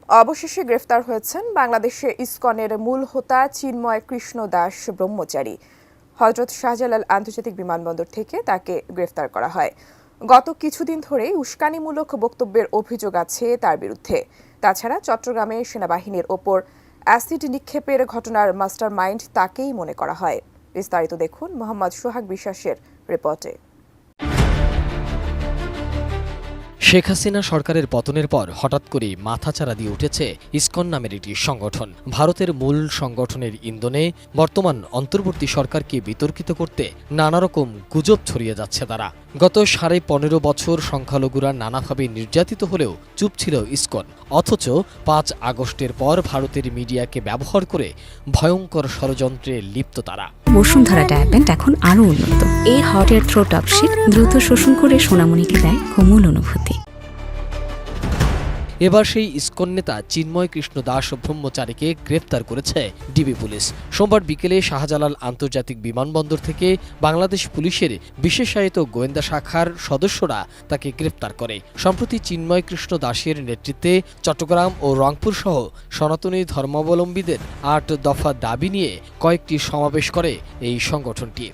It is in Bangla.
অবশেষে গ্রেফতার হয়েছেন বাংলাদেশে ইসকনের মূল হোতা চিন্ময় কৃষ্ণ দাস ব্রহ্মচারী। হযরত শাহজালাল আন্তর্জাতিক বিমানবন্দর থেকে তাকে গ্রেফতার করা হয়। গত কিছুদিন ধরেই উস্কানিমূলক বক্তব্যের অভিযোগ আছে তার বিরুদ্ধে। তাছাড়া চট্টগ্রামে সেনাবাহিনীর ওপর অ্যাসিড নিক্ষেপের ঘটনার মাস্টারমাইন্ড তাকেই মনে করা হয়। বিস্তারিত দেখুন মোহাম্মদ সোহাগ বিশ্বাসের রিপোর্টে। শেখ হাসিনা সরকারের পতনের পর হঠাৎ করে মাথাচাড়া দিয়ে উঠেছে ইসকন নামের একটি সংগঠন। ভারতের মূল সংগঠনের ইন্ধনে বর্তমান অন্তর্বর্তী সরকারকে বিতর্কিত করতে নানা রকম গুজব ছড়িয়ে যাচ্ছে তারা। গত 15.5 বছর সংখ্যালঘুরা নানাভাবে নির্যাতিত হলেও চুপ ছিল ইসকন। অথচ 5 আগস্টের পর ভারতের মিডিয়াকে ব্যবহার করে ভয়ঙ্কর ষড়যন্ত্রে লিপ্ত তারা। বসুন্ধরা ডায়াপেন্ট এখন আরো উন্নত। এই হট এয়ার থ্রো টপশিট দ্রুত শোষণ করে সোনামণিকে দেয় কোমল অনুভূতি। এবার সেই ইসকন নেতা চিন্ময় কৃষ্ণ দাস ব্রহ্মচারীকে গ্রেফতার করেছে ডিবি পুলিশ। সোমবার বিকেলে শাহজালাল আন্তর্জাতিক বিমানবন্দর থেকে বাংলাদেশ পুলিশের বিশেষায়িত গোয়েন্দা শাখার সদস্যরা তাকে গ্রেফতার করে। সম্প্রতি চিন্ময় কৃষ্ণ দাসের নেতৃত্বে চট্টগ্রাম ও রংপুর সহ সনাতনী ধর্মাবলম্বীদের 8 দফা দাবি নিয়ে কয়েকটি সমাবেশ করে এই সংগঠনটি।